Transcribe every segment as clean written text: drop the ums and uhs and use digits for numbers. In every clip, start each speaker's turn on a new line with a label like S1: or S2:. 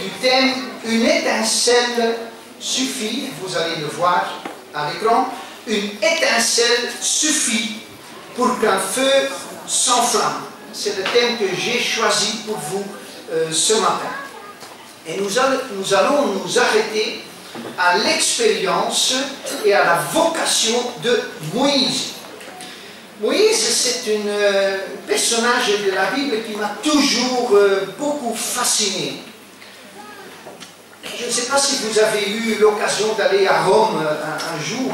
S1: du thème « Une étincelle suffit », vous allez le voir à l'écran, « Une étincelle suffit pour qu'un feu s'enflamme ». C'est le thème que j'ai choisi pour vous ce matin. Et nous allons nous arrêter à l'expérience et à la vocation de Moïse. Moïse, c'est un personnage de la Bible qui m'a toujours beaucoup fasciné. Je ne sais pas si vous avez eu l'occasion d'aller à Rome un jour,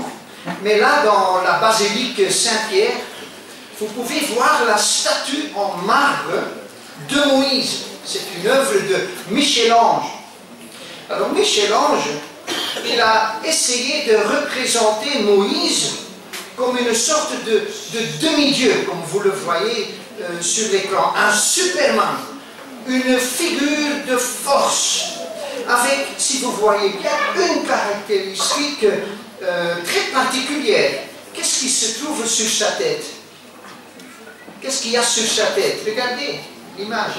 S1: mais là, dans la basilique Saint-Pierre, vous pouvez voir la statue en marbre de Moïse. C'est une œuvre de Michel-Ange. Alors Michel-Ange, il a essayé de représenter Moïse comme une sorte de demi-dieu, comme vous le voyez sur l'écran, un Superman, une figure de force, avec, si vous voyez bien, une caractéristique très particulière. Qu'est-ce qui se trouve sur sa tête? Qu'est-ce qu'il y a sur sa tête? Regardez l'image.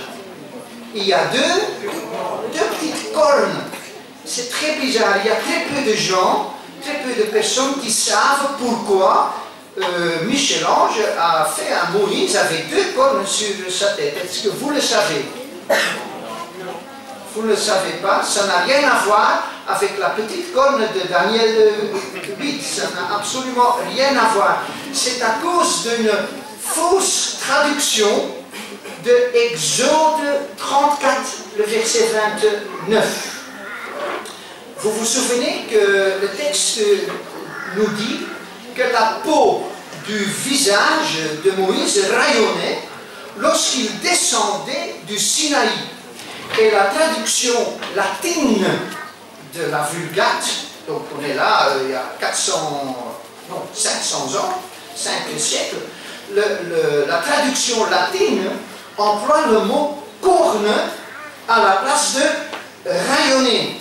S1: Il y a deux petites cornes. C'est très bizarre. Il y a très peu de gens, très peu de personnes qui savent pourquoi Michel-Ange a fait un Moïse avec deux cornes sur sa tête. Est-ce que vous le savez? Vous ne le savez pas. Ça n'a rien à voir avec la petite corne de Daniel 8. Ça n'a absolument rien à voir. C'est à cause d'une fausse traduction de Exode 34, le verset 29. Vous vous souvenez que le texte nous dit que la peau du visage de Moïse rayonnait lorsqu'il descendait du Sinaï. Et la traduction latine de la Vulgate, donc on est là il y a 500 ans, 5 siècles, la traduction latine emploie le mot corne à la place de rayonner.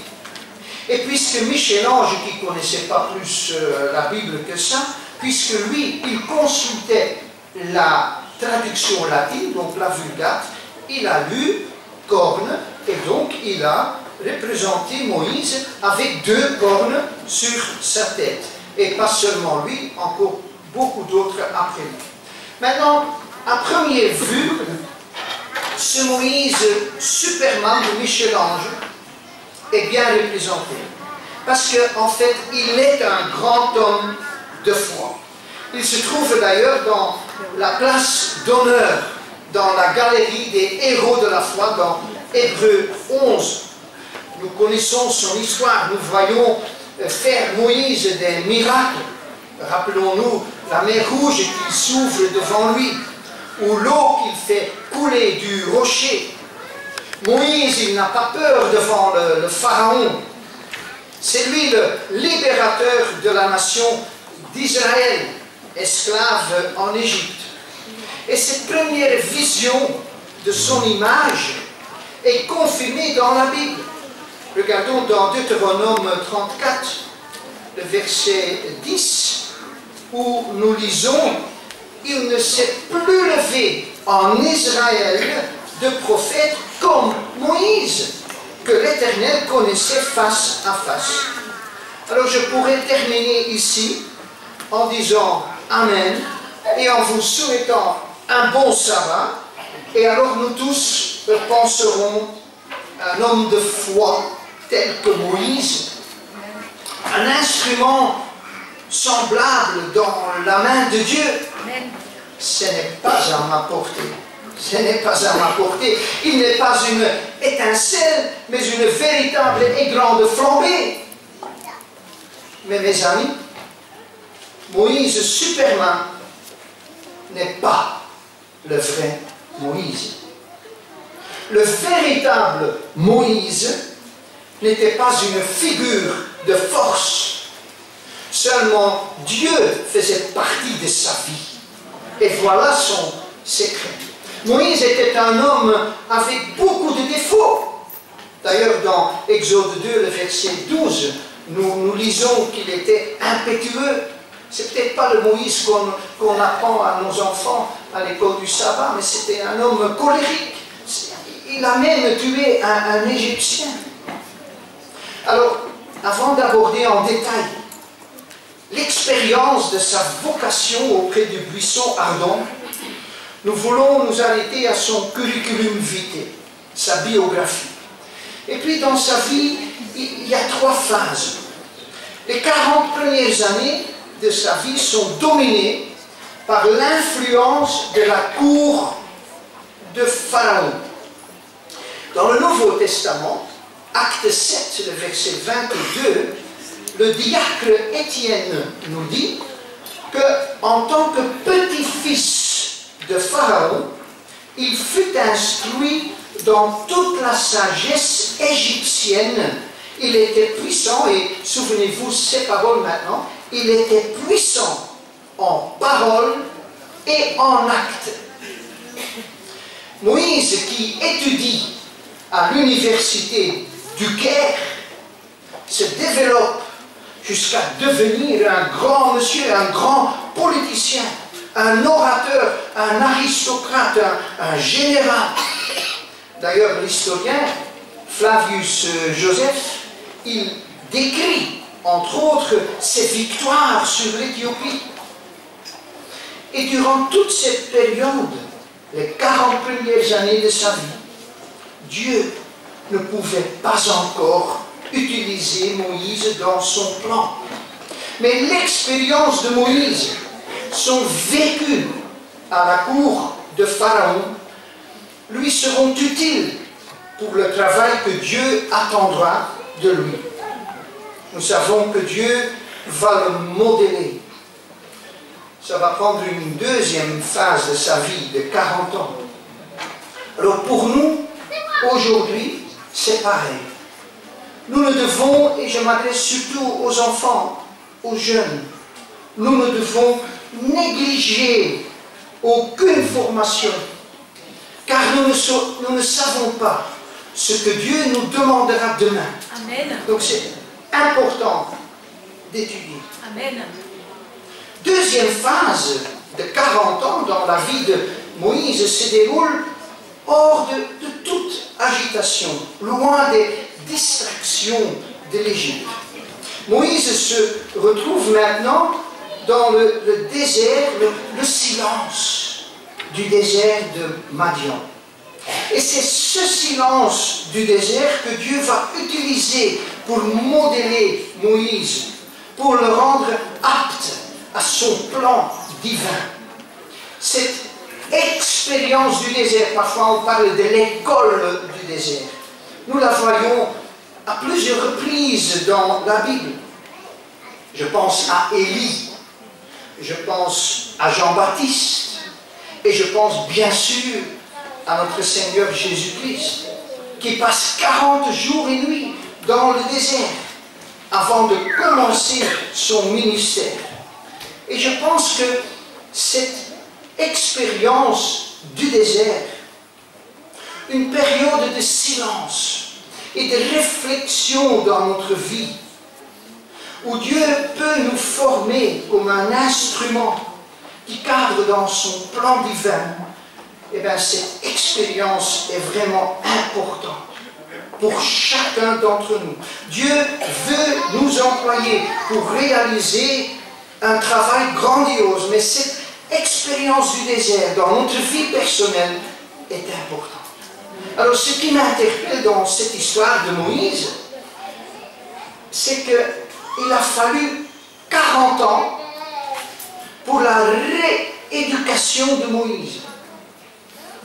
S1: Et puisque Michel-Ange, qui ne connaissait pas plus la Bible que ça, puisque lui, il consultait la traduction latine, donc la Vulgate, il a lu corne, et donc il a représenté Moïse avec deux cornes sur sa tête. Et pas seulement lui, encore beaucoup d'autres après lui. Maintenant, à première vue, ce Moïse Superman de Michel-Ange est bien représenté. Parce qu'en fait, il est un grand homme de foi. Il se trouve d'ailleurs dans la place d'honneur, dans la galerie des héros de la foi, dans Hébreux 11. Nous connaissons son histoire, nous voyons faire Moïse des miracles. Rappelons-nous la mer Rouge qui s'ouvre devant lui, ou l'eau qu'il fait couler du rocher. Moïse, il n'a pas peur devant le pharaon. C'est lui le libérateur de la nation d'Israël, esclave en Égypte. Et cette première vision de son image est confirmée dans la Bible. Regardons dans Deutéronome 34, le verset 10, où nous lisons « Il ne s'est plus levé en Israël de prophète comme Moïse, que l'Éternel connaissait face à face. » Alors je pourrais terminer ici en disant Amen et en vous souhaitant un bon sabbat, et alors nous tous penserons à un homme de foi tel que Moïse, un instrument semblable dans la main de Dieu. Ce n'est pas à ma portée. Ce n'est pas à ma portée. Il n'est pas une étincelle, mais une véritable et grande flambée. Mais mes amis, Moïse Superman n'est pas le vrai Moïse. Le véritable Moïse n'était pas une figure de force. Seulement Dieu faisait partie de sa vie. Et voilà son secret. Moïse était un homme avec beaucoup de défauts. D'ailleurs, dans Exode 2, le verset 12, nous lisons qu'il était impétueux. C'est peut-être pas le Moïse qu'on apprend à nos enfants à l'école du sabbat, mais c'était un homme colérique. Il a même tué un Égyptien. aborder en détail l'expérience de sa vocation auprès du buisson ardent, nous voulons nous arrêter à son curriculum vitae, sa biographie. Et puis dans sa vie, il y a 3 phases. Les 40 premières années de sa vie sont dominées par l'influence de la cour de Pharaon. Dans le Nouveau Testament, acte 7, le verset 22, le diacre Étienne nous dit qu'en tant que petit-fils de Pharaon, il fut instruit dans toute la sagesse égyptienne. Il était puissant, et souvenez-vous ces paroles maintenant, il était puissant en parole et en acte. Moïse, qui étudie à l'université du Caire, se développe jusqu'à devenir un grand monsieur, un grand politicien, un orateur, un aristocrate, un général. D'ailleurs, l'historien Flavius Joseph, il décrit, entre autres, ses victoires sur l'Éthiopie. Et durant toute cette période, les 40 premières années de sa vie, Dieu ne pouvait pas encore utiliser Moïse dans son plan. Mais l'expérience de Moïse, son vécu à la cour de Pharaon, lui seront utiles pour le travail que Dieu attendra de lui. Nous savons que Dieu va le modeler. Ça va prendre une deuxième phase de sa vie, de 40 ans. Alors pour nous, aujourd'hui, c'est pareil. Nous ne devons, et je m'adresse surtout aux enfants, aux jeunes, nous ne devons négliger aucune formation, car nous ne savons pas ce que Dieu nous demandera demain.
S2: Amen.
S1: Donc c'est important d'étudier.
S2: Amen.
S1: Deuxième phase de 40 ans dans la vie de Moïse se déroule hors de toute agitation, loin des distractions de l'Égypte. Moïse se retrouve maintenant dans le désert, le silence du désert de Madian. Et c'est ce silence du désert que Dieu va utiliser pour modeler Moïse, pour le rendre apte à son plan divin. Cette expérience du désert, parfois on parle de l'école du désert, nous la voyons à plusieurs reprises dans la Bible. Je pense à Élie, je pense à Jean-Baptiste, et je pense bien sûr à notre Seigneur Jésus-Christ, qui passe 40 jours et nuits dans le désert avant de commencer son ministère. Et je pense que cette expérience du désert, une période de silence et de réflexion dans notre vie, où Dieu peut nous former comme un instrument qui cadre dans son plan divin, eh bien cette expérience est vraiment importante pour chacun d'entre nous. Dieu veut nous employer pour réaliser un travail grandiose, mais cette expérience du désert dans notre vie personnelle est importante. Alors ce qui m'interpelle dans cette histoire de Moïse, c'est qu'il a fallu 40 ans pour la rééducation de Moïse.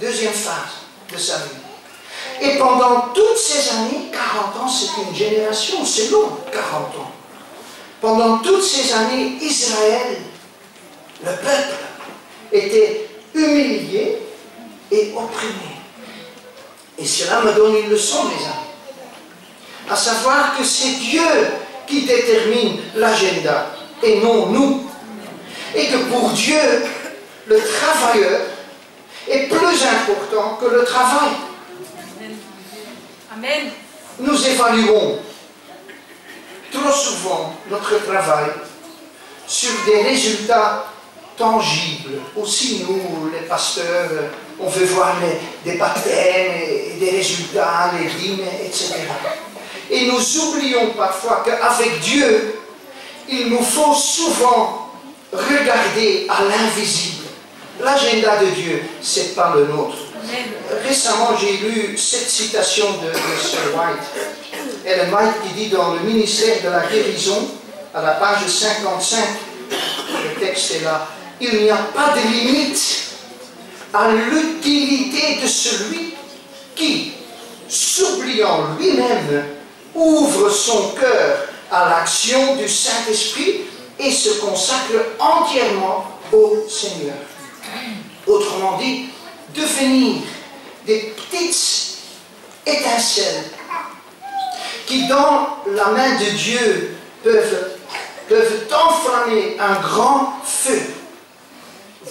S1: Deuxième phase de sa vie. Et pendant toutes ces années, 40 ans, c'est une génération, c'est long, 40 ans. Pendant toutes ces années, Israël, le peuple, était humilié et opprimé. Et cela me donne une leçon, mes amis. À savoir que c'est Dieu qui détermine l'agenda et non nous. Et que pour Dieu, le travailleur est plus important que le travail.
S2: Amen.
S1: Nous évaluons trop souvent notre travail sur des résultats tangibles. Aussi, nous, les pasteurs, on veut voir des baptêmes et des résultats, les dîmes, etc. Et Et nous oublions parfois qu'avec Dieu, il nous faut souvent regarder à l'invisible. L'agenda de Dieu, ce n'est pas le nôtre. Récemment, j'ai lu cette citation de Sir White. Ellen White qui dit dans le ministère de la guérison, à la page 55, le texte est là, il n'y a pas de limite à l'utilité de celui qui, s'oubliant lui-même, ouvre son cœur à l'action du Saint-Esprit et se consacre entièrement au Seigneur. Autrement dit, devenir des petites étincelles qui, dans la main de Dieu, peuvent enflammer un grand feu.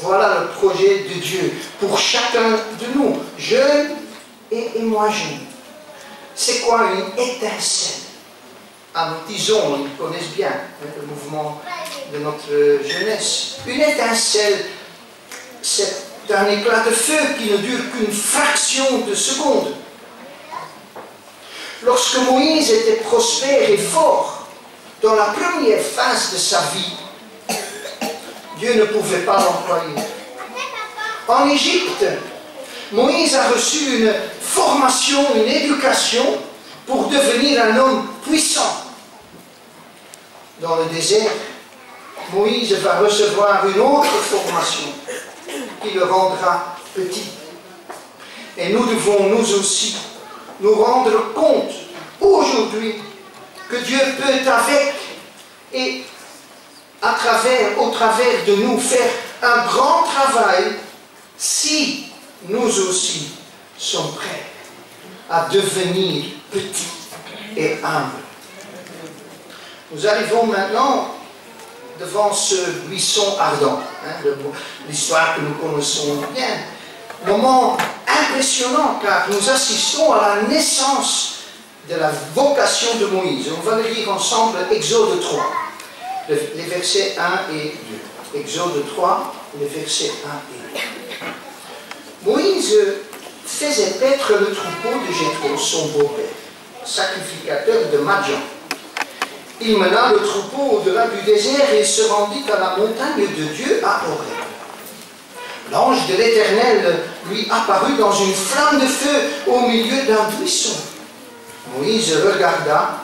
S1: Voilà le projet de Dieu pour chacun de nous, jeunes et moins jeunes. C'est quoi une étincelle? Ah, nous disons, ils connaissent bien le mouvement de notre jeunesse. Une étincelle, c'est un éclat de feu qui ne dure qu'une fraction de seconde. Lorsque Moïse était prospère et fort, dans la première phase de sa vie, Dieu ne pouvait pas l'employer. En Égypte, Moïse a reçu une formation, une éducation pour devenir un homme puissant. Dans le désert, Moïse va recevoir une autre formation qui le rendra petit. Et nous devons, nous aussi, nous rendre compte aujourd'hui que Dieu peut avec et au travers de nous faire un grand travail si nous aussi sommes prêts à devenir petits et humbles. Nous arrivons maintenant devant ce buisson ardent, l'histoire que nous connaissons bien. Moment impressionnant car nous assistons à la naissance de la vocation de Moïse. On va le lire ensemble, Exode 3, les versets 1 et 2. Exode 3, les versets 1 et 2. Moïse faisait paître le troupeau de Jéthro, son beau-père, sacrificateur de Madian. Il mena le troupeau au-delà du désert et se rendit à la montagne de Dieu à Horeb. L'ange de l'Éternel lui apparut dans une flamme de feu au milieu d'un buisson. Moïse regarda,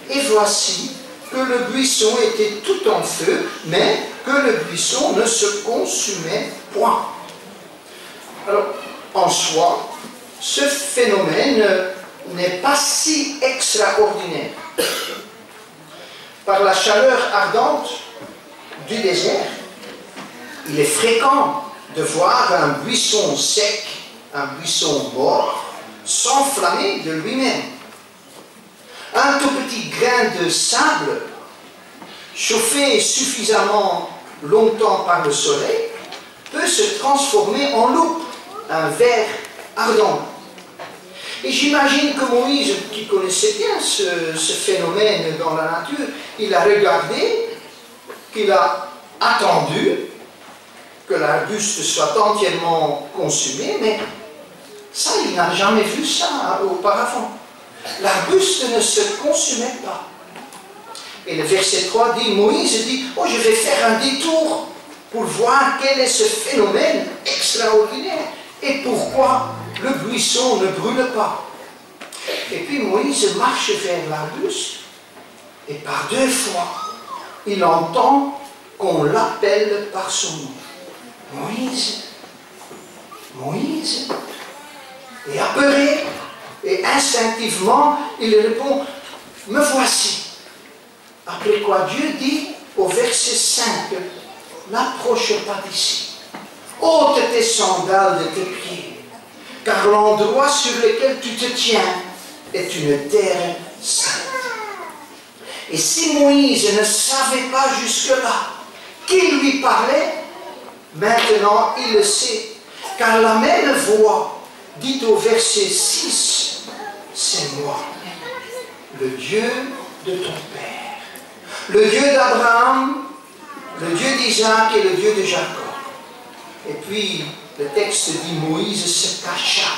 S1: et voici que le buisson était tout en feu, mais que le buisson ne se consumait point. Alors, en soi, ce phénomène n'est pas si extraordinaire. Par la chaleur ardente du désert, il est fréquent de voir un buisson sec, un buisson mort, s'enflammer de lui-même. Un tout petit grain de sable, chauffé suffisamment longtemps par le soleil, peut se transformer en loupe, un ver ardent. Et j'imagine que Moïse, qui connaissait bien ce phénomène dans la nature, il a regardé, qu'il a attendu que l'arbuste soit entièrement consumé, mais ça, il n'a jamais vu ça auparavant. L'arbuste ne se consumait pas. Et le verset 3 dit, Moïse dit, oh, je vais faire un détour pour voir quel est ce phénomène extraordinaire et pourquoi le buisson ne brûle pas. Et puis Moïse marche vers l'arbuste et par 2 fois, il entend qu'on l'appelle par son nom. Moïse, Moïse. Et apeuré, et instinctivement, il répond, me voici. Après quoi Dieu dit au verset 5, n'approche pas d'ici. Ôte tes sandales de tes pieds, car l'endroit sur lequel tu te tiens est une terre sainte. Et si Moïse ne savait pas jusque-là qui lui parlait, maintenant il le sait, car la même voix dit au verset 6, c'est moi, le Dieu de ton Père, le Dieu d'Abraham, le Dieu d'Isaac et le Dieu de Jacob. Et puis, le texte dit, Moïse se cacha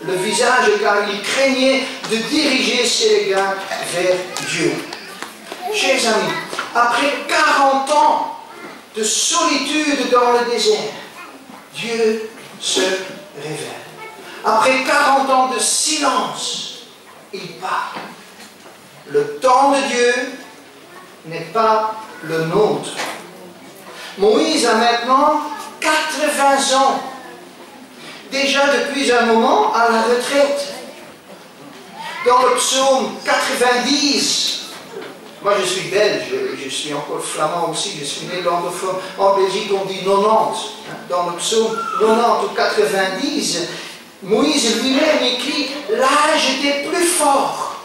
S1: le visage car il craignait de diriger ses regards vers Dieu. Chers amis, après 40 ans de solitude dans le désert, Dieu se révèle. Après 40 ans de silence, il parle. Le temps de Dieu n'est pas le nôtre. Moïse a maintenant 80 ans, déjà depuis un moment à la retraite. Dans le psaume 90, moi je suis belge, je suis encore flamand aussi, je suis néerlandophone. En Belgique on dit 90. Dans le psaume 90 ou 90, Moïse lui-même écrit l'âge des plus forts.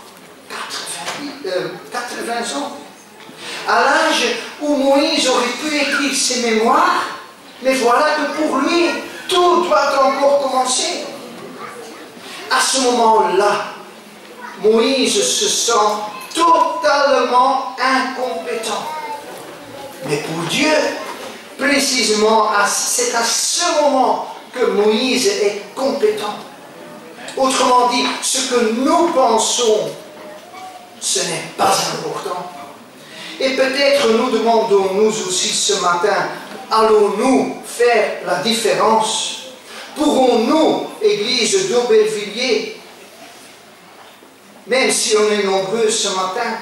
S1: 80 ans. À l'âge où Moïse aurait pu écrire ses mémoires, mais voilà que pour lui, tout doit encore commencer. À ce moment-là, Moïse se sent totalement incompétent. Mais pour Dieu, précisément, c'est à ce moment que Moïse est compétent. Autrement dit, ce que nous pensons, ce n'est pas important. Et peut-être nous demandons-nous aussi ce matin, allons-nous faire la différence? Pourrons-nous, Église d'Aubervilliers, même si on est nombreux ce matin,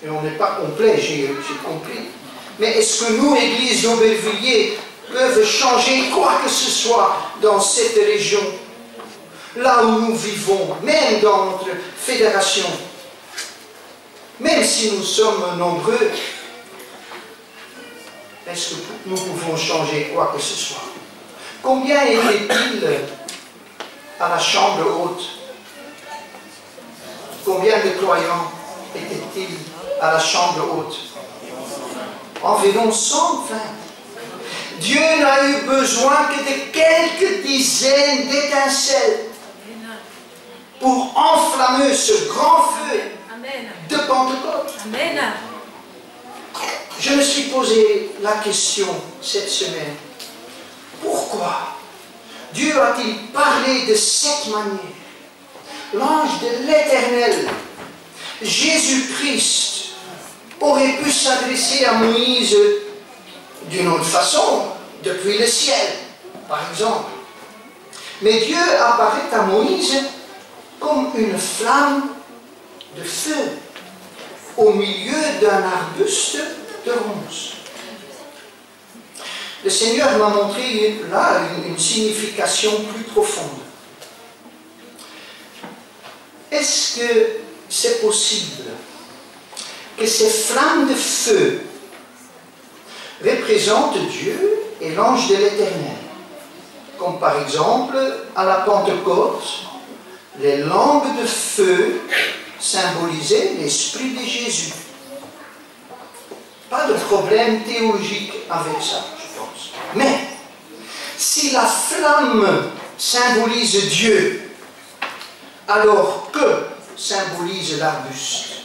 S1: et on n'est pas complet, j'ai compris, mais est-ce que nous, Église d'Aubervilliers, peuvent changer quoi que ce soit dans cette région, là où nous vivons, même dans notre fédération? Même si nous sommes nombreux, est-ce que nous pouvons changer quoi que ce soit? Combien était-il à la chambre haute? Combien de croyants étaient-ils à la chambre haute? Environ 120. Dieu n'a eu besoin que de quelques dizaines d'étincelles pour enflammer ce grand feu de Pentecôte.
S2: Amen.
S1: Je me suis posé la question cette semaine. Pourquoi Dieu a-t-il parlé de cette manière? L'ange de l'Éternel, Jésus-Christ, aurait pu s'adresser à Moïse d'une autre façon, depuis le ciel, par exemple. Mais Dieu apparaît à Moïse comme une flamme de feu au milieu d'un arbuste de ronces. Le Seigneur m'a montré là une signification plus profonde. Est-ce que c'est possible que ces flammes de feu représentent Dieu et l'ange de l'Éternel? Comme par exemple, à la Pentecôte, les langues de feu symbolisaient l'Esprit de Jésus. Pas de problème théologique avec ça, je pense. Mais, si la flamme symbolise Dieu, alors que symbolise l'arbuste?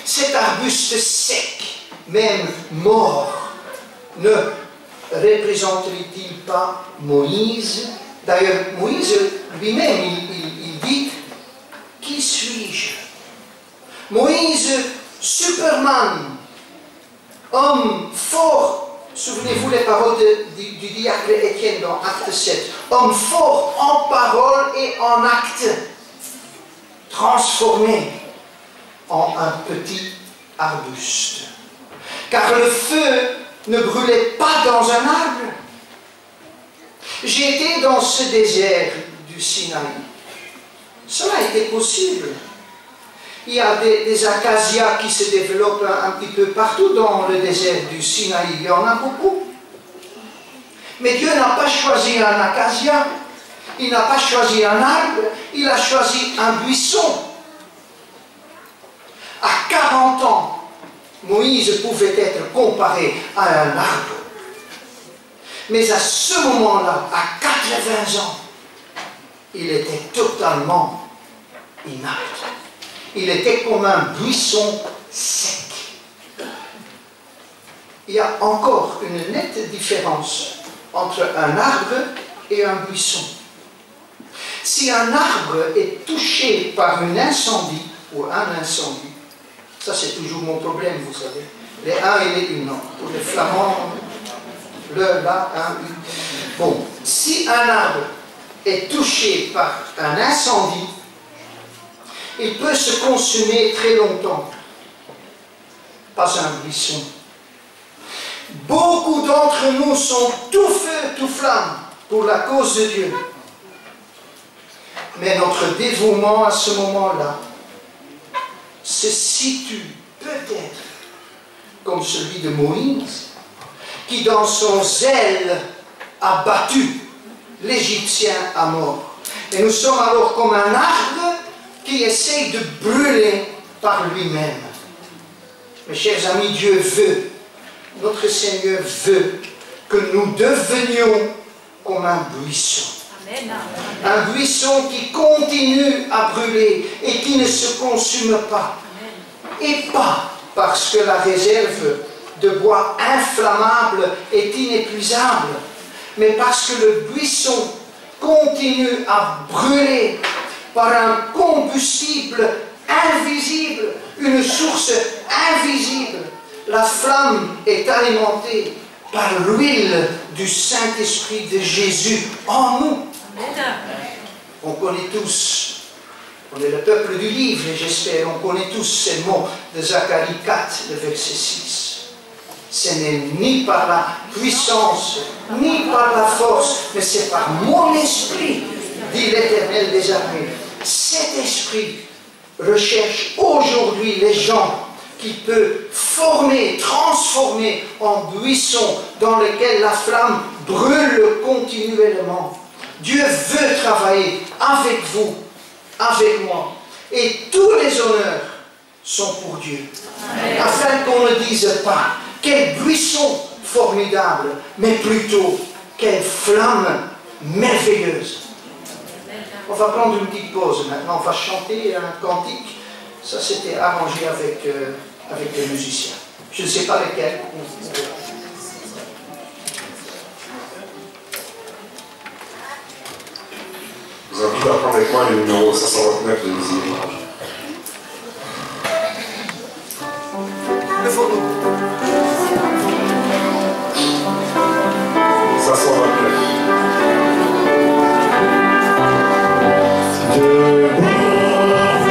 S1: Cet arbuste sec, même mort, ne représenterait-il pas Moïse? D'ailleurs, Moïse lui-même, il dit, qui suis-je? Moïse, Superman, homme fort, souvenez-vous les paroles du diacre Étienne dans Acte 7, homme fort en parole et en acte, transformé en un petit arbuste. Car le feu ne brûlait pas dans un arbre. J'ai été dans ce désert du Sinaï. Cela était possible. Il y a des acacias qui se développent un petit peu partout dans le désert du Sinaï. Il y en a beaucoup. Mais Dieu n'a pas choisi un acacia. Il n'a pas choisi un arbre. Il a choisi un buisson. À 40 ans, Moïse pouvait être comparé à un arbre. Mais à ce moment-là, à 80 ans, il était totalement inapte. Il était comme un buisson sec. Il y a encore une nette différence entre un arbre et un buisson. Si un arbre est touché par un incendie, ou un incendie, ça c'est toujours mon problème, vous savez. Les un et les une, non. Pour les flamands, le, la, un, une. Bon, si un arbre est touché par un incendie, il peut se consumer très longtemps. Pas un buisson. Beaucoup d'entre nous sont tout feu, tout flamme pour la cause de Dieu. Mais notre dévouement à ce moment-là se situe peut-être comme celui de Moïse, qui dans son zèle a battu l'Égyptien à mort. Et nous sommes alors comme un arbre qui essaye de brûler par lui-même. Mes chers amis, Dieu veut, notre Seigneur veut que nous devenions comme un buisson. Amen. Un buisson qui continue à brûler et qui ne se consume pas. Amen. Et pas parce que la réserve de bois inflammable est inépuisable, mais parce que le buisson continue à brûler par un combustible invisible, une source invisible. La flamme est alimentée par l'huile du Saint-Esprit de Jésus en nous. On connaît tous, on est le peuple du livre, et j'espère, on connaît tous ces mots de Zacharie 4, le verset 6. Ce n'est ni par la puissance, ni par la force, mais c'est par mon esprit, dit l'Éternel des armées. Cet esprit recherche aujourd'hui les gens qui peuvent former, transformer en buisson dans lequel la flamme brûle continuellement. Dieu veut travailler avec vous, avec moi. Et tous les honneurs sont pour Dieu. Amen. Afin qu'on ne dise pas, quel buisson formidable, mais plutôt, quelle flamme merveilleuse. On va prendre une petite pause maintenant, on va chanter un cantique. Ça c'était arrangé avec les musiciens. Je ne sais pas lesquels.
S2: Je vous invite à prendre avec moi le numéro 529 de musique.
S1: Le photo.
S2: 529.
S3: Oh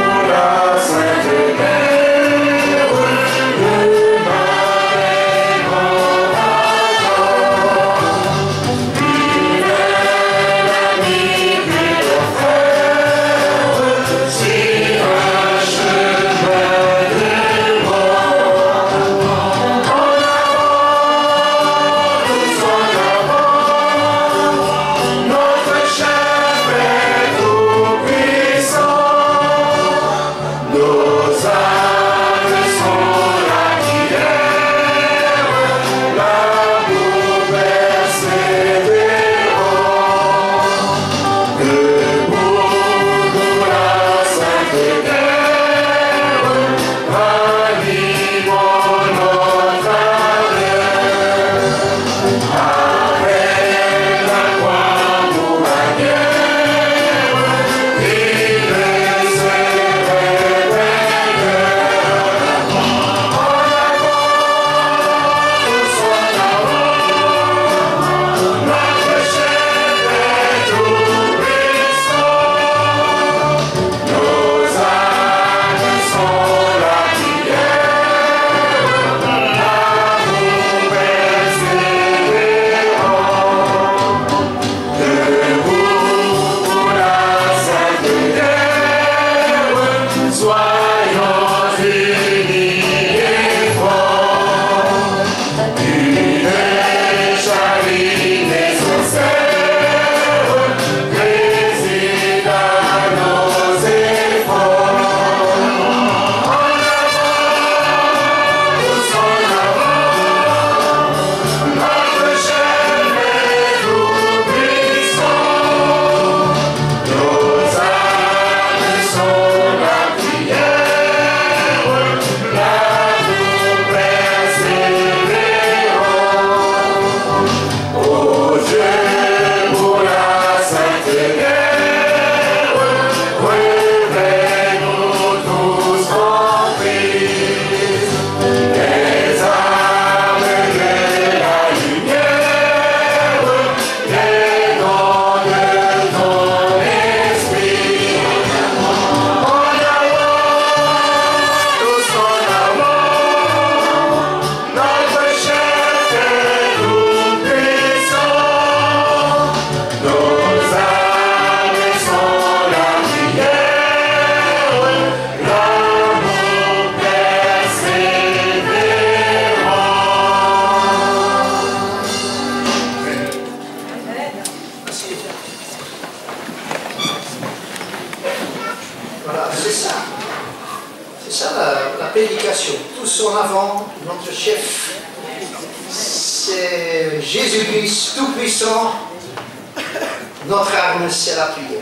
S1: ça la prédication. Tous en avant, notre chef, c'est Jésus-Christ Tout-Puissant. Notre arme, c'est la prière.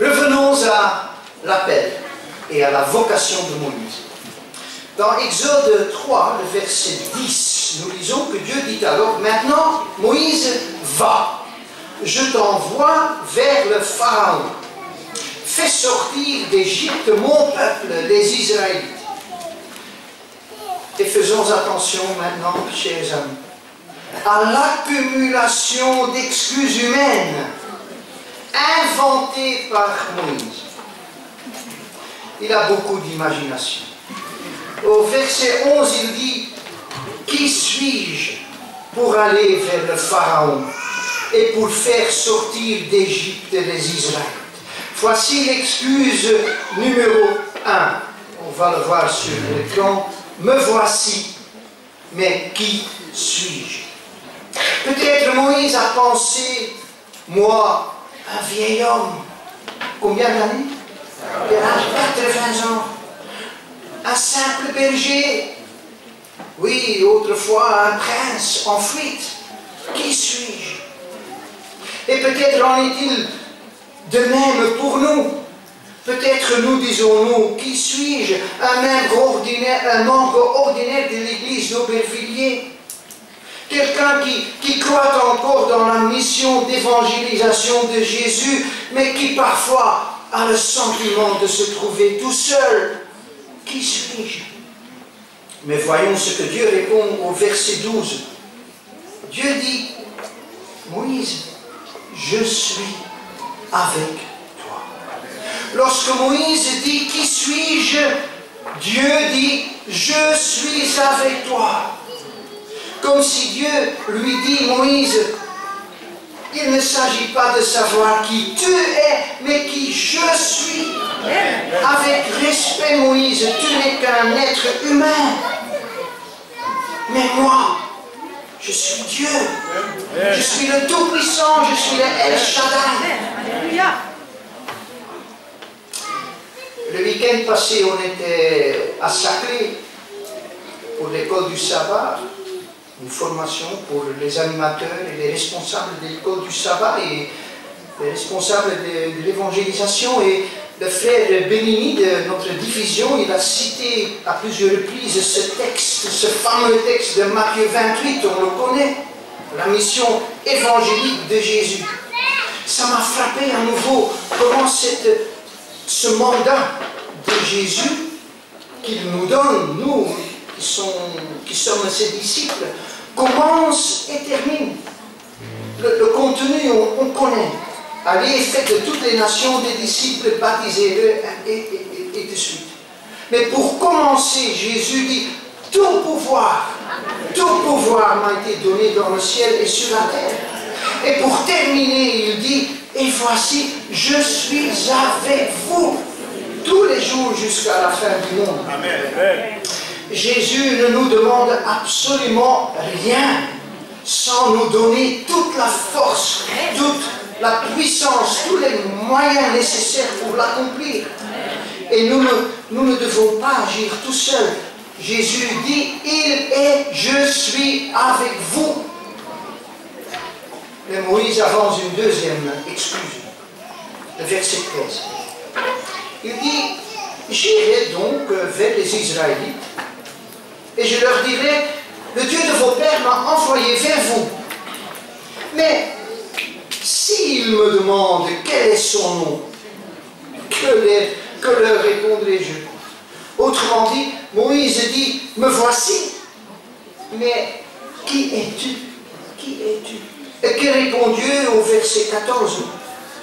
S1: Revenons à l'appel et à la vocation de Moïse. Dans Exode 3, le verset 10, nous lisons que Dieu dit alors, maintenant, Moïse, va, je t'envoie vers le Pharaon. Fais sortir d'Égypte mon peuple, les Israélites. Et faisons attention maintenant, chers amis, à l'accumulation d'excuses humaines inventées par Moïse. Il a beaucoup d'imagination. Au verset 11, il dit, « Qui suis-je pour aller vers le Pharaon et pour faire sortir d'Égypte les Israélites ?» Voici l'excuse numéro 1. On va le voir sur l'écran. « Me voici, mais qui suis-je » Peut-être Moïse a pensé, moi, un vieil homme, combien d'années? Il a 80 ans. Un simple berger, oui, autrefois un prince en fuite. Qui suis-je? Et peut-être en est-il de même pour nous. Peut-être nous disons-nous, qui suis-je? Un membre ordinaire de l'église d'Aubervilliers. Quelqu'un qui croit encore dans la mission d'évangélisation de Jésus, mais qui parfois a le sentiment de se trouver tout seul. Qui suis-je? Mais voyons ce que Dieu répond au verset 12. Dieu dit, Moïse, je suis avec toi. Lorsque Moïse dit, qui suis-je? Dieu dit, je suis avec toi. Comme si Dieu lui dit, Moïse, il ne s'agit pas de savoir qui tu es, mais qui je suis. Avec respect, Moïse, tu n'es qu'un être humain. Mais moi, je suis Dieu. Je suis le Tout-Puissant, je suis le El Shaddai. Le week-end passé, on était à Saclay pour l'école du sabbat. Une formation pour les animateurs et les responsables de l'école du sabbat et les responsables de l'évangélisation. Et le frère Benini de notre division, il a cité à plusieurs reprises ce texte, ce fameux texte de Matthieu 28, on le connaît, la mission évangélique de Jésus. Ça m'a frappé à nouveau comment ce mandat de Jésus qu'il nous donne, nous qui sommes ses disciples, commence et termine. Le contenu, on connaît. Allez, faites de toutes les nations des disciples, baptisez-les, et de suite. Mais pour commencer, Jésus dit, tout pouvoir m'a été donné dans le ciel et sur la terre. Et pour terminer, il dit, et voici, je suis avec vous tous les jours jusqu'à la fin du monde. Amen. Jésus ne nous demande absolument rien sans nous donner toute la force, toute la puissance, tous les moyens nécessaires pour l'accomplir. Et nous ne devons pas agir tout seuls. Jésus dit, il est, je suis avec vous. Mais Moïse avance une deuxième excuse, le verset 13. Il dit, j'irai donc vers les Israélites et je leur dirai, le Dieu de vos pères m'a envoyé vers vous. Mais s'ils me demandent quel est son nom, que leur répondrai-je? Autrement dit, Moïse dit, me voici. Mais qui es-tu? Qui es-tu? Et que répond Dieu au verset 14?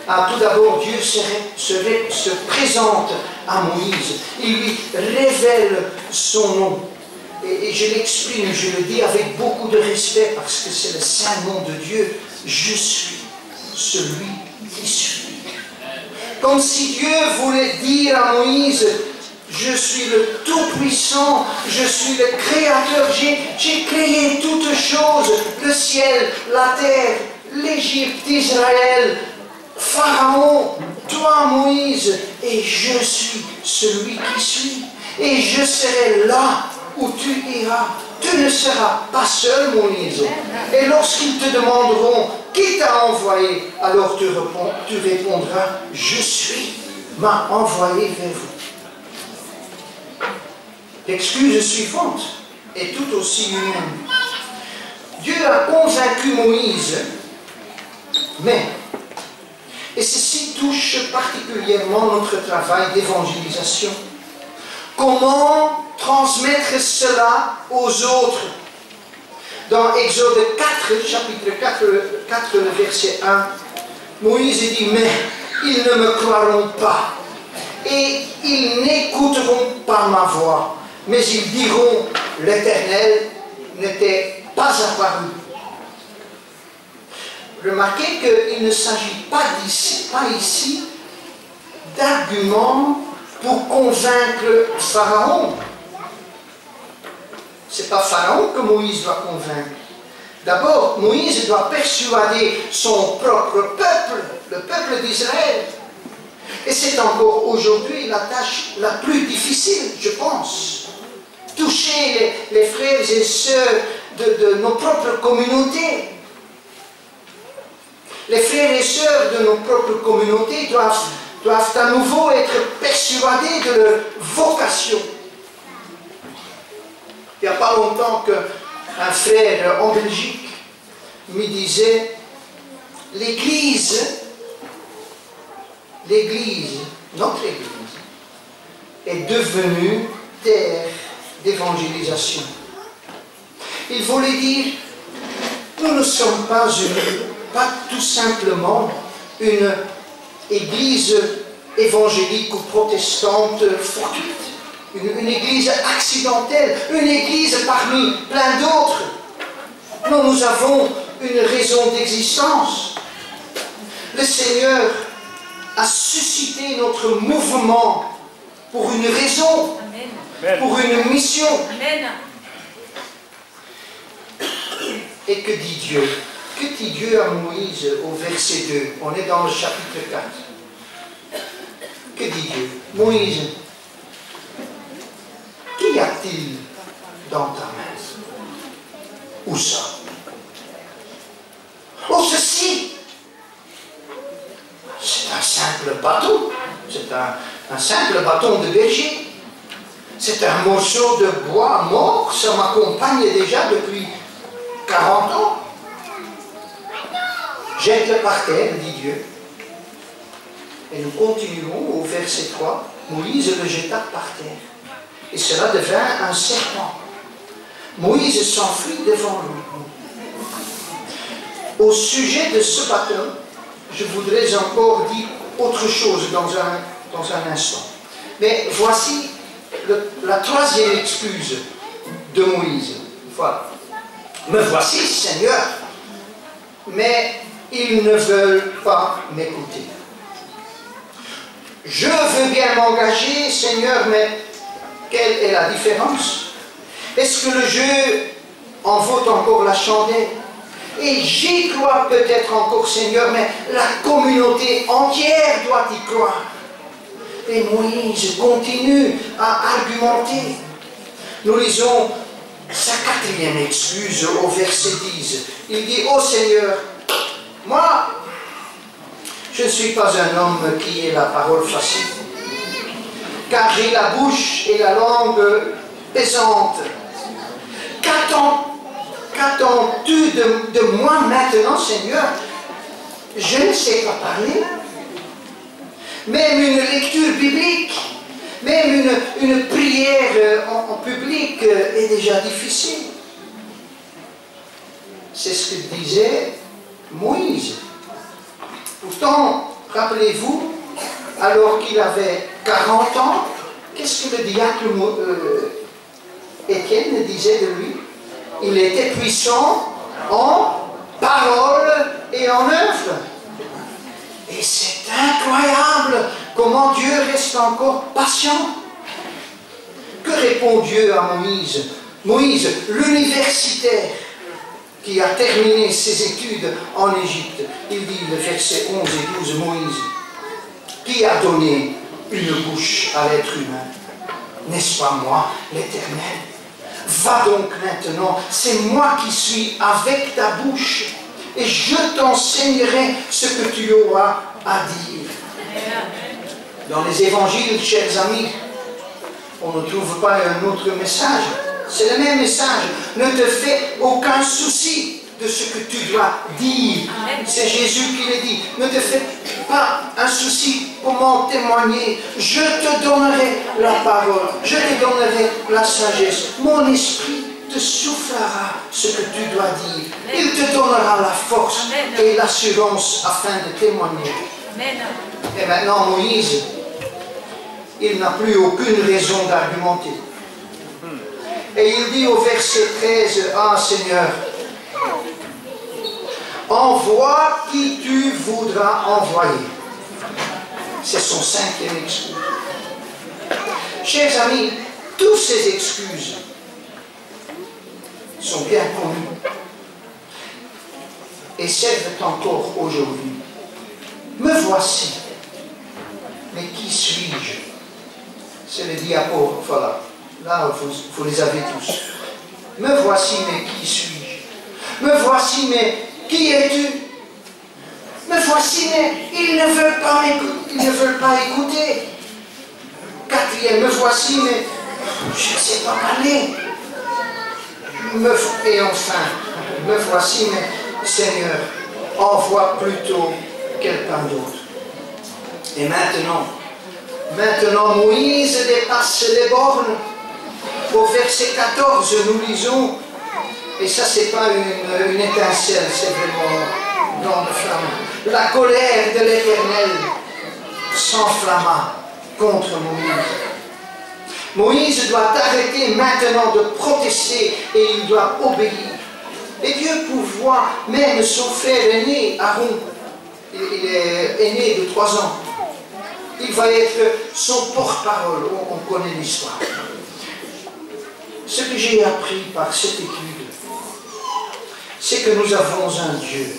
S1: Ah, tout d'abord, Dieu se présente à Moïse. Il lui révèle son nom. Et je l'exprime, je le dis avec beaucoup de respect parce que c'est le saint nom de Dieu. Je suis celui qui suis. Comme si Dieu voulait dire à Moïse, je suis le Tout-Puissant, je suis le Créateur, j'ai créé toutes choses, le ciel, la terre, l'Égypte, Israël, Pharaon, toi Moïse, et je suis celui qui suis, et je serai là où tu iras. Tu ne seras pas seul, Moïse. Et lorsqu'ils te demanderont qui t'a envoyé, alors tu répondras, je suis, m'a envoyé vers vous. L'excuse suivante est tout aussi humaine. Dieu a convaincu Moïse, mais, et ceci touche particulièrement notre travail d'évangélisation, comment transmettre cela aux autres? Dans Exode 4, chapitre 4, le verset 1, Moïse dit, mais ils ne me croiront pas, et ils n'écouteront pas ma voix, mais ils diront, l'Éternel n'était pas apparu. Remarquez qu'il ne s'agit pas ici d'arguments pour convaincre Pharaon. Ce n'est pas Pharaon que Moïse doit convaincre. D'abord, Moïse doit persuader son propre peuple, le peuple d'Israël. Et c'est encore aujourd'hui la tâche la plus difficile, je pense. Toucher les frères et sœurs de nos propres communautés. Les frères et sœurs de nos propres communautés doivent à nouveau être persuadés de leur vocation. Il n'y a pas longtemps qu'un frère en Belgique me disait, l'Église, notre Église, est devenue terre d'évangélisation. Il voulait dire, nous ne sommes pas tout simplement une église évangélique ou protestante fortuite, une église accidentelle, une église parmi plein d'autres. Nous avons une raison d'existence. Le Seigneur a suscité notre mouvement pour une raison, Amen. Pour une mission. Amen. Et que dit Dieu? Que dit Dieu à Moïse au verset 2? On est dans le chapitre 4. Que dit Dieu? Moïse, qu'y a-t-il dans ta main? Où ça? Oh, ceci! C'est un simple bâton. C'est un simple bâton de berger. C'est un morceau de bois mort. Ça m'accompagne déjà depuis 40 ans. Jette-le par terre, dit Dieu. Et nous continuons au verset 3. Moïse le jeta par terre. Et cela devint un serpent. Moïse s'enfuit devant lui. Au sujet de ce bâton, je voudrais encore dire autre chose dans un instant. Mais voici la troisième excuse de Moïse. Voilà. Me voici, Seigneur, mais ils ne veulent pas m'écouter. Je veux bien m'engager, Seigneur, mais quelle est la différence? Est-ce que le jeu en vaut encore la chandelle? Et j'y crois peut-être encore, Seigneur, mais la communauté entière doit y croire. Et Moïse continue à argumenter. Nous lisons sa quatrième excuse au verset 10. Il dit, ô Seigneur, moi, je ne suis pas un homme qui ait la parole facile, car j'ai la bouche et la langue pesante. Qu'attends-tu de moi maintenant, Seigneur? Je ne sais pas parler. Même une lecture biblique, même une prière en public est déjà difficile. C'est ce que disait Moïse. Pourtant, rappelez-vous, alors qu'il avait 40 ans, qu'est-ce que le diacre Étienne disait de lui? Il était puissant en parole et en œuvre. Et c'est incroyable comment Dieu reste encore patient. Que répond Dieu à Moïse? Moïse, l'universitaire qui a terminé ses études en Égypte, il dit, dit le verset 11 et 12, Moïse, qui a donné une bouche à l'être humain? N'est-ce pas moi, l'Éternel? Va donc maintenant, c'est moi qui suis avec ta bouche, et je t'enseignerai ce que tu auras à dire. Dans les évangiles, chers amis, on ne trouve pas un autre message. C'est le même message. Ne te fais aucun souci de ce que tu dois dire. C'est Jésus qui le dit. Ne te fais pas un souci pour m'en témoigner. Je te donnerai la parole. Je te donnerai la sagesse. Mon esprit te soufflera ce que tu dois dire. Il te donnera la force et l'assurance afin de témoigner. Et maintenant, Moïse, il n'a plus aucune raison d'argumenter. Et il dit au verset 13, « Ah Seigneur, envoie qui tu voudras envoyer. » C'est son cinquième excuse. Chers amis, toutes ces excuses sont bien connues et servent encore aujourd'hui. Me voici, mais qui suis-je? C'est le diapo, voilà. Là, vous les avez tous. Me voici, mais qui suis-je? Me voici, mais qui es-tu? Me voici, mais ils ne veulent pas écouter. Quatrième, me voici, mais je ne sais pas parler. Et enfin, me voici, mais Seigneur, envoie plutôt quelqu'un d'autre. Et maintenant, Moïse dépasse les bornes. Au verset 14, nous lisons, et ça c'est pas une étincelle, c'est vraiment dans le flamme. La colère de l'Éternel s'enflamma contre Moïse. Moïse doit arrêter maintenant de protester et il doit obéir. Et Dieu pouvoir, même son frère aîné, Aaron, il est aîné de 3 ans. Il va être son porte-parole. On connaît l'histoire. Ce que j'ai appris par cette étude, c'est que nous avons un Dieu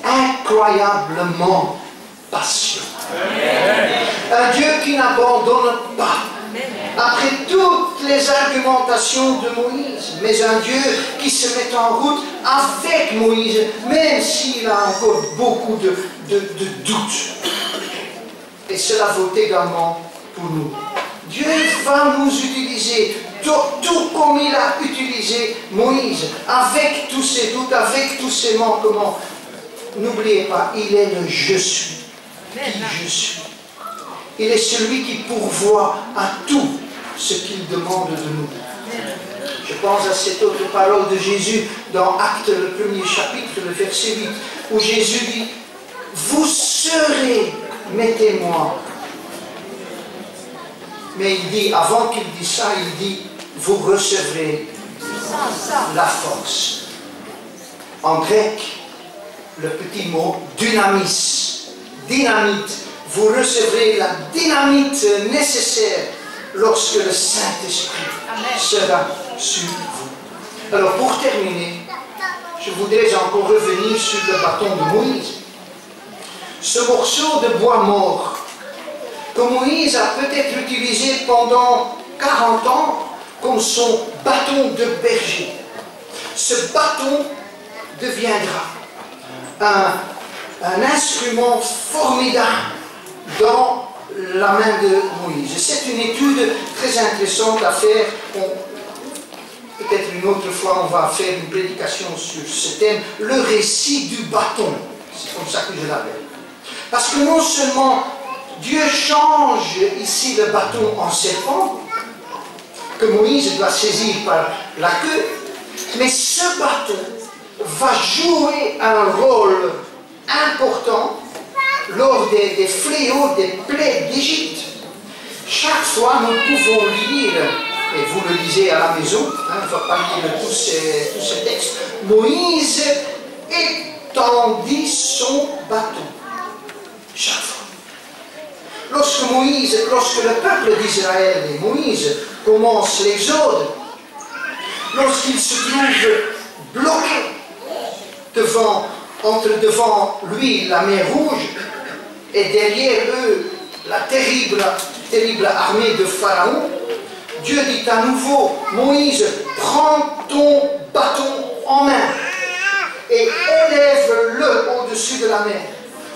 S1: incroyablement patient. Un Dieu qui n'abandonne pas après toutes les argumentations de Moïse, mais un Dieu qui se met en route avec Moïse, même s'il a encore beaucoup de doutes. Et cela vaut également pour nous. Dieu va nous utiliser tout comme il a utilisé Moïse, avec tous ses doutes, avec tous ses manquements. N'oubliez pas, il est le je suis. Qui je suis. Il est celui qui pourvoit à tout ce qu'il demande de nous. Je pense à cette autre parole de Jésus dans Actes, le 1er chapitre, le verset 8, où Jésus dit, vous serez mes témoins. Mais il dit, avant qu'il dise ça, il dit, vous recevrez la force. En grec, le petit mot dynamis, dynamite. Vous recevrez la dynamite nécessaire lorsque le Saint-Esprit sera sur vous. Alors pour terminer, je voudrais encore revenir sur le bâton de Moïse. Ce morceau de bois mort que Moïse a peut-être utilisé pendant 40 ans comme son bâton de berger. Ce bâton deviendra un instrument formidable dans la main de Moïse. C'est une étude très intéressante à faire. Peut-être une autre fois, on va faire une prédication sur ce thème, le récit du bâton. C'est comme ça que je l'appelle. Parce que non seulement Dieu change ici le bâton en serpent, que Moïse doit saisir par la queue, mais ce bâton va jouer un rôle important lors des fléaux, des plaies d'Égypte. Chaque fois, nous pouvons lire, et vous le lisez à la maison, il ne faut pas lire tous ces textes, Moïse étendit son bâton. Chaque fois. Lorsque le peuple d'Israël et Moïse commence l'exode, lorsqu'il se trouve bloqué devant entre devant lui la mer Rouge et derrière eux la terrible armée de Pharaon, Dieu dit à nouveau, Moïse, prends ton bâton en main et élève-le au-dessus de la mer.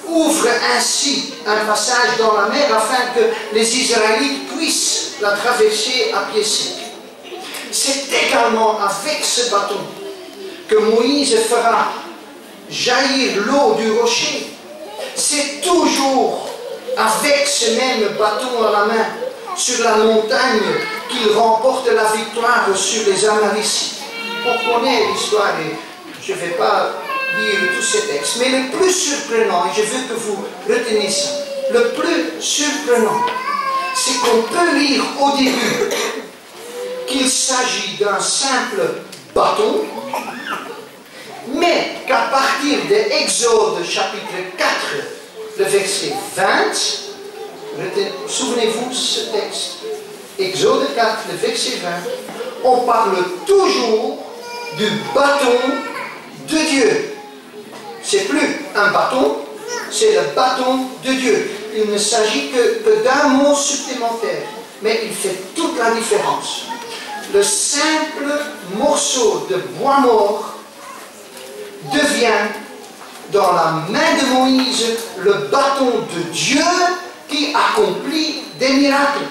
S1: Ouvre ainsi un passage dans la mer afin que les Israélites puissent la traverser à pied sec. C'est également avec ce bâton que Moïse fera jaillir l'eau du rocher. C'est toujours avec ce même bâton à la main sur la montagne qu'il remporte la victoire sur les Amalécites. On connaît l'histoire et je ne vais pas lire tous ces textes. Mais le plus surprenant, et je veux que vous reteniez ça, le plus surprenant, c'est qu'on peut lire au début qu'il s'agit d'un simple bâton, mais qu'à partir de Exode chapitre 4, le verset 20, souvenez-vous ce texte, Exode 4, le verset 20, on parle toujours du bâton de Dieu. C'est plus un bâton, c'est le bâton de Dieu. Il ne s'agit que d'un mot supplémentaire, mais il fait toute la différence. Le simple morceau de bois mort devient dans la main de Moïse le bâton de Dieu qui accomplit des miracles.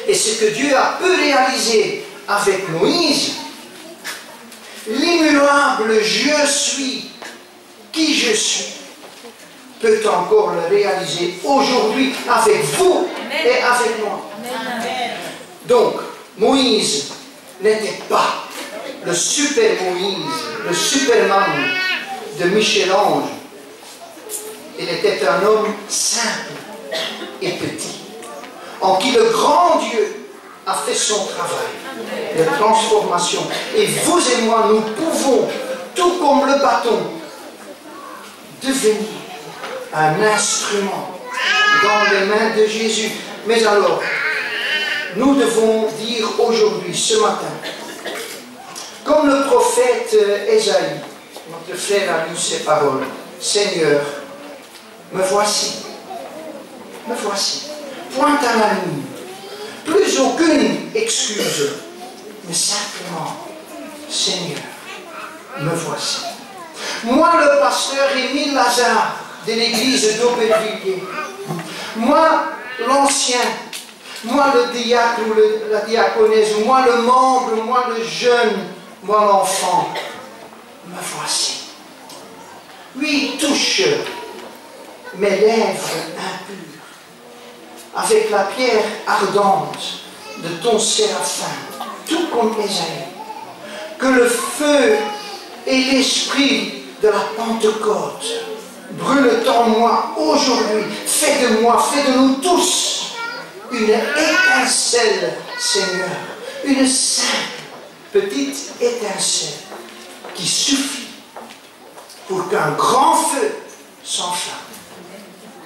S1: Et ce que Dieu a pu réaliser avec Moïse, l'immuable je suis qui je suis, peut encore le réaliser aujourd'hui avec vous et avec moi. Donc, Moïse n'était pas le super Moïse, le Superman de Michel-Ange. Il était un homme simple et petit, en qui le grand Dieu a fait son travail de transformation. Et vous et moi, nous pouvons, tout comme le bâton, devenir un instrument dans les mains de Jésus. Mais alors, nous devons dire aujourd'hui, ce matin, comme le prophète Ésaïe, notre frère a lu ces paroles, Seigneur, me voici, point à la ligne, plus aucune excuse, mais simplement, Seigneur, me voici. Moi, le pasteur Émile Lazare de l'église d'Aubervilliers, moi, l'ancien, moi, le diacre ou la diaconesse, moi, le membre, moi, le jeune, moi, l'enfant, me voici. Oui, touche mes lèvres impures avec la pierre ardente de ton séraphin, tout comme Ésaïe. Que le feu et l'esprit de la Pentecôte brûlent en moi aujourd'hui. Fais de nous tous une étincelle, Seigneur, une simple petite étincelle qui suffit pour qu'un grand feu s'enflamme.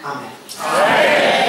S1: Amen.